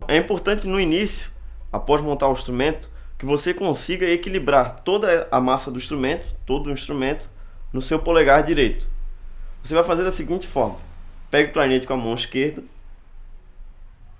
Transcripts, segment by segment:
É importante no início, após montar o instrumento, que você consiga equilibrar toda a massa do instrumento, todo o instrumento, no seu polegar direito. Você vai fazer da seguinte forma: pega o clarinete com a mão esquerda.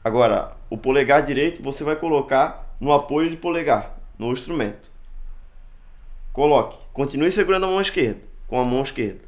Agora, o polegar direito você vai colocar no apoio de polegar, no instrumento. Coloque, continue segurando a mão esquerda, com a mão esquerda.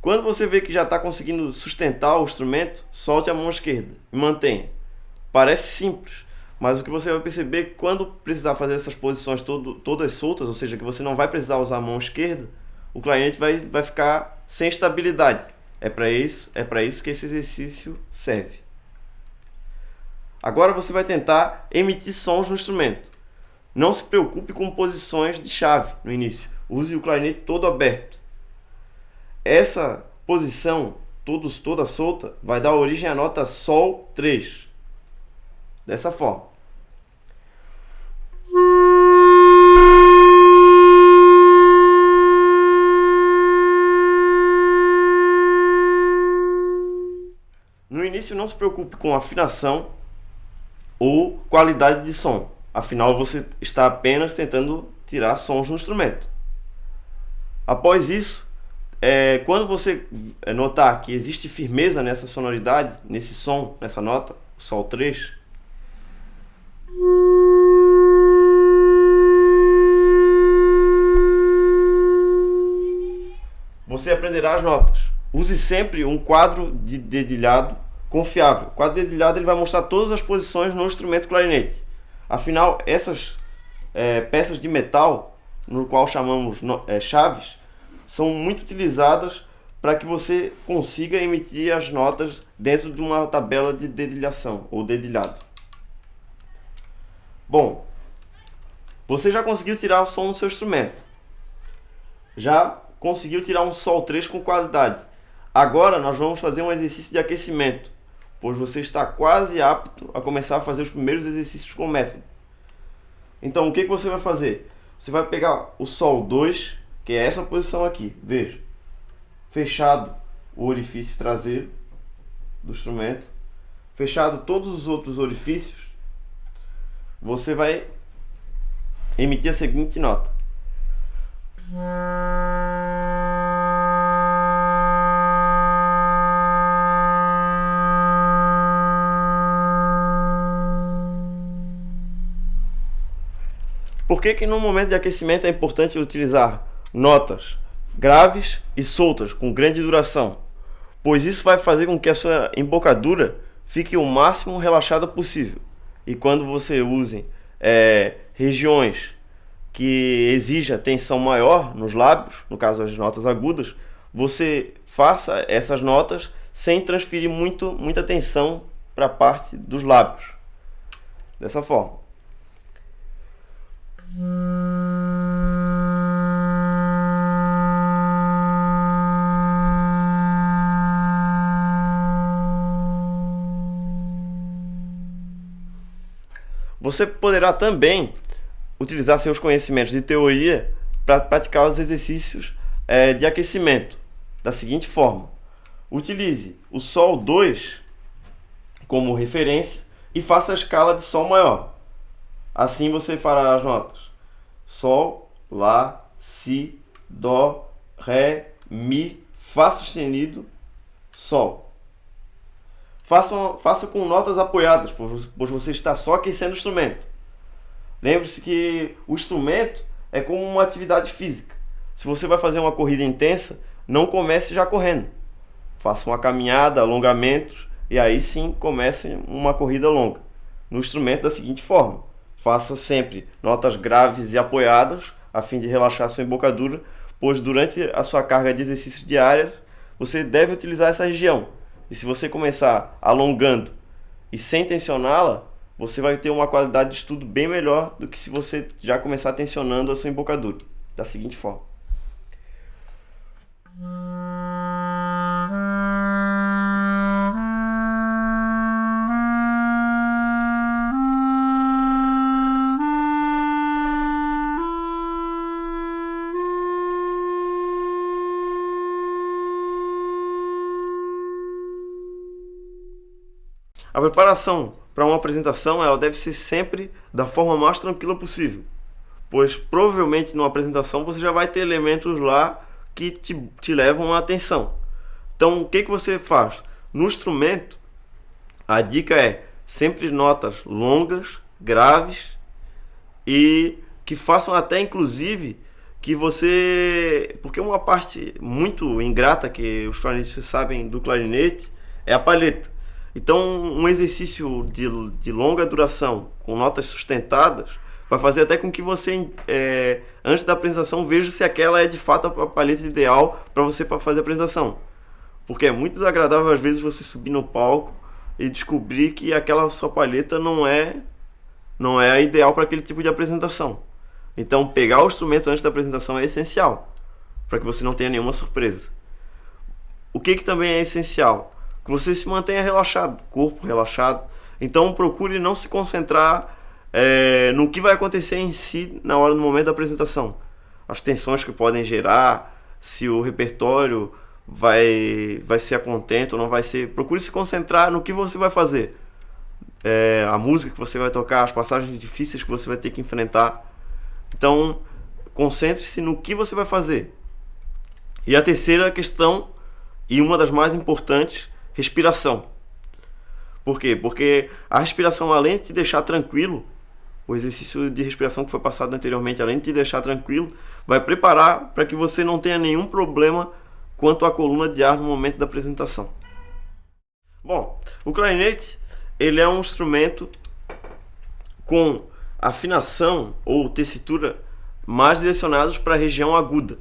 Quando você vê que já está conseguindo sustentar o instrumento, solte a mão esquerda e mantenha. Parece simples, mas o que você vai perceber é que quando precisar fazer essas posições todas soltas, ou seja, que você não vai precisar usar a mão esquerda, o clarinete vai ficar sem estabilidade. É para isso que esse exercício serve. Agora você vai tentar emitir sons no instrumento. Não se preocupe com posições de chave no início. Use o clarinete todo aberto. Essa posição toda solta vai dar origem à nota Sol 3. Dessa forma. No início não se preocupe com afinação ou qualidade de som. Afinal, você está apenas tentando tirar sons no instrumento. Após isso, quando você notar que existe firmeza nessa sonoridade, nesse som, nessa nota, o Sol 3, você aprenderá as notas. Use sempre um quadro de dedilhado confiável. O quadro de dedilhado ele vai mostrar todas as posições no instrumento clarinete. Afinal, essas peças de metal, no qual chamamos chaves, são muito utilizadas para que você consiga emitir as notas dentro de uma tabela de dedilhação ou dedilhado. Bom, você já conseguiu tirar o som do seu instrumento. Já conseguiu tirar um Sol 3 com qualidade. Agora nós vamos fazer um exercício de aquecimento, pois você está quase apto a começar a fazer os primeiros exercícios com o método. Então o que você vai fazer? Você vai pegar o Sol 2, que é essa posição aqui, veja, fechado o orifício traseiro do instrumento, fechado todos os outros orifícios, você vai emitir a seguinte nota. Por que no momento de aquecimento é importante utilizar notas graves e soltas, com grande duração? Pois isso vai fazer com que a sua embocadura fique o máximo relaxada possível. E quando você use regiões que exija tensão maior nos lábios, no caso as notas agudas, você faça essas notas sem transferir muita tensão para a parte dos lábios. Dessa forma. Você poderá também utilizar seus conhecimentos de teoria para praticar os exercícios de aquecimento da seguinte forma: utilize o Sol 2 como referência e faça a escala de Sol maior. Assim você fará as notas Sol, Lá, Si, Dó, Ré, Mi, Fá sustenido, Sol. Faça com notas apoiadas, pois você está só aquecendo o instrumento. Lembre-se que o instrumento é como uma atividade física. Se você vai fazer uma corrida intensa, não comece já correndo. Faça uma caminhada, alongamentos, e aí sim comece uma corrida longa. No instrumento da seguinte forma: faça sempre notas graves e apoiadas, a fim de relaxar sua embocadura, pois durante a sua carga de exercícios diários, você deve utilizar essa região. E se você começar alongando e sem tensioná-la, você vai ter uma qualidade de estudo bem melhor do que se você já começar tensionando a sua embocadura. Da seguinte forma. A preparação para uma apresentação ela deve ser sempre da forma mais tranquila possível, pois provavelmente numa apresentação você já vai ter elementos lá que te levam a atenção. Então, o que você faz? No instrumento, a dica é sempre notas longas, graves e que façam até inclusive que você... Porque uma parte muito ingrata que os clarinetistas sabem do clarinete é a palheta. Então, um exercício de longa duração com notas sustentadas vai fazer até com que você, antes da apresentação, veja se aquela é de fato a palheta ideal para você fazer a apresentação. Porque é muito desagradável às vezes você subir no palco e descobrir que aquela sua palheta não é a ideal para aquele tipo de apresentação. Então, pegar o instrumento antes da apresentação é essencial, para que você não tenha nenhuma surpresa. O que também é essencial? Que você se mantenha relaxado, corpo relaxado. Então, procure não se concentrar no que vai acontecer em si no momento da apresentação. As tensões que podem gerar, se o repertório vai ser a contento ou não vai ser. Procure se concentrar no que você vai fazer. A música que você vai tocar, as passagens difíceis que você vai ter que enfrentar. Então, concentre-se no que você vai fazer. E a terceira questão, e uma das mais importantes, respiração. Por quê? Porque a respiração, além de te deixar tranquilo, o exercício de respiração que foi passado anteriormente, além de te deixar tranquilo, vai preparar para que você não tenha nenhum problema quanto à coluna de ar no momento da apresentação. Bom, o clarinete, ele é um instrumento com afinação ou tessitura mais direcionados para a região aguda.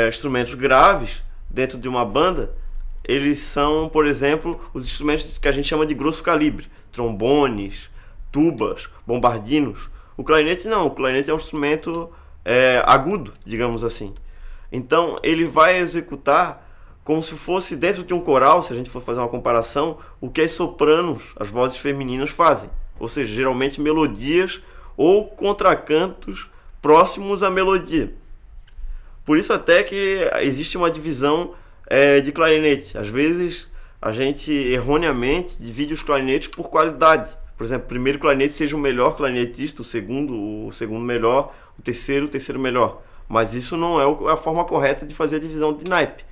Instrumentos graves dentro de uma banda, eles são, por exemplo, os instrumentos que a gente chama de grosso calibre, trombones, tubas, bombardinos. O clarinete não, o clarinete é um instrumento agudo, digamos assim. Então ele vai executar como se fosse dentro de um coral, se a gente for fazer uma comparação, o que as sopranos, as vozes femininas fazem. Ou seja, geralmente melodias ou contracantos próximos à melodia. Por isso até que existe uma divisão de clarinete. Às vezes a gente erroneamente divide os clarinetes por qualidade. Por exemplo, o primeiro clarinete seja o melhor clarinetista, o segundo melhor, o terceiro melhor. Mas isso não é a forma correta de fazer a divisão de naipe.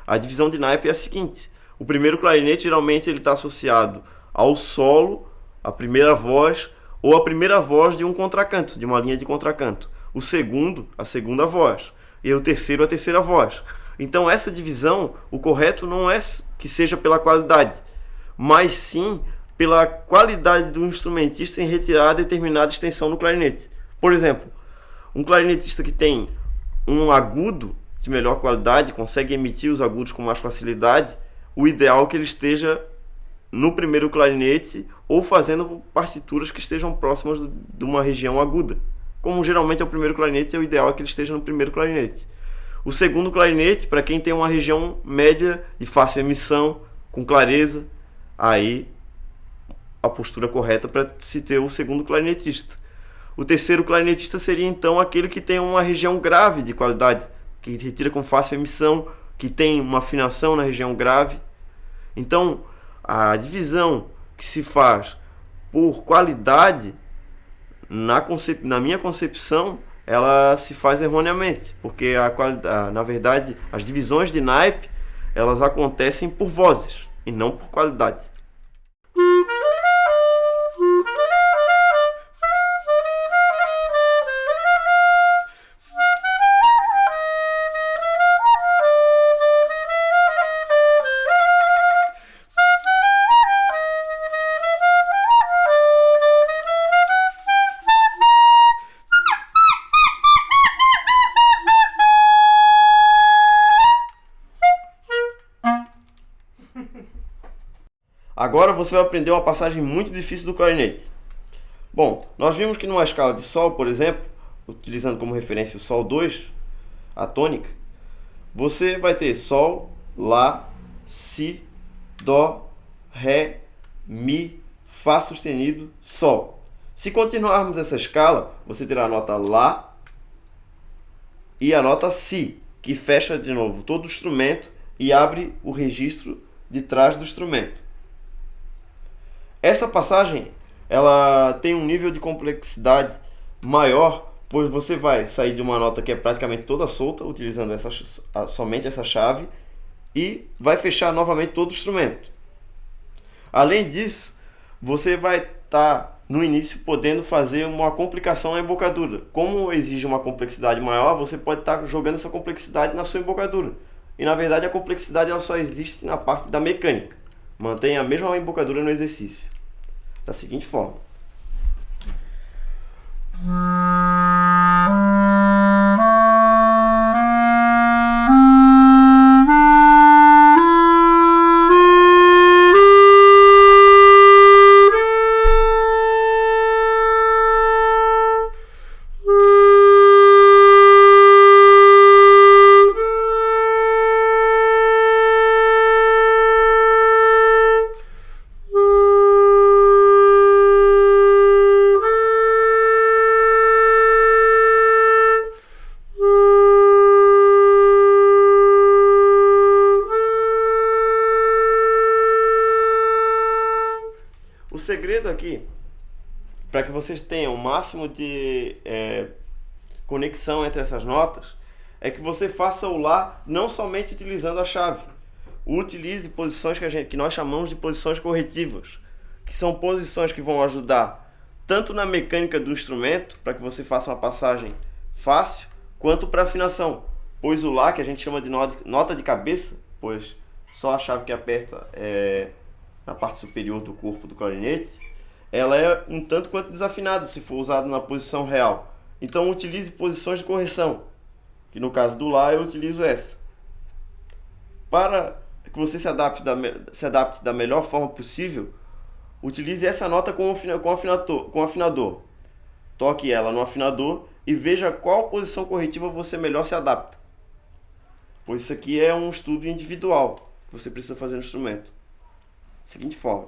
A divisão de naipe é a seguinte: o primeiro clarinete geralmente ele está associado ao solo, a primeira voz ou a primeira voz de um contracanto, de uma linha de contracanto. O segundo, a segunda voz. E o terceiro, a terceira voz. Então essa divisão, o correto não é que seja pela qualidade, mas sim pela qualidade do instrumentista em retirar determinada extensão no clarinete. Por exemplo, um clarinetista que tem um agudo de melhor qualidade, consegue emitir os agudos com mais facilidade, o ideal é que ele esteja no primeiro clarinete ou fazendo partituras que estejam próximas de uma região aguda. Como geralmente é o primeiro clarinete, o ideal é que ele esteja no primeiro clarinete. O segundo clarinete, para quem tem uma região média de fácil emissão, com clareza, aí a postura correta para se ter o segundo clarinetista. O terceiro clarinetista seria então aquele que tem uma região grave de qualidade, que retira com fácil emissão, que tem uma afinação na região grave. Então, a divisão que se faz por qualidade, na minha concepção, ela se faz erroneamente, porque na verdade as divisões de naipe elas acontecem por vozes e não por qualidade. Agora você vai aprender uma passagem muito difícil do clarinete. Bom, nós vimos que numa escala de Sol, por exemplo, utilizando como referência o Sol 2, a tônica, você vai ter Sol, Lá, Si, Dó, Ré, Mi, Fá sustenido, Sol. Se continuarmos essa escala, você terá a nota Lá e a nota Si, que fecha de novo todo o instrumento e abre o registro de trás do instrumento. Essa passagem, ela tem um nível de complexidade maior, pois você vai sair de uma nota que é praticamente toda solta, utilizando somente essa chave, e vai fechar novamente todo o instrumento. Além disso, você vai estar no início podendo fazer uma complicação na embocadura. Como exige uma complexidade maior, você pode estar jogando essa complexidade na sua embocadura. E na verdade a complexidade ela só existe na parte da mecânica. Mantenha a mesma embocadura no exercício. Da seguinte forma. O segredo aqui, para que vocês tenham o máximo de conexão entre essas notas, é que você faça o Lá não somente utilizando a chave. Utilize posições que nós chamamos de posições corretivas, que são posições que vão ajudar tanto na mecânica do instrumento, para que você faça uma passagem fácil, quanto para afinação. Pois o Lá, que a gente chama de nota de cabeça, pois só a chave que aperta na parte superior do corpo do clarinete, ela é um tanto quanto desafinada se for usada na posição real. Então utilize posições de correção, que no caso do Lá eu utilizo essa. Para que você se adapte da melhor forma possível, utilize essa nota com afinador. Toque ela no afinador e veja qual posição corretiva você melhor se adapta. Pois isso aqui é um estudo individual que você precisa fazer no instrumento. Seguinte forma.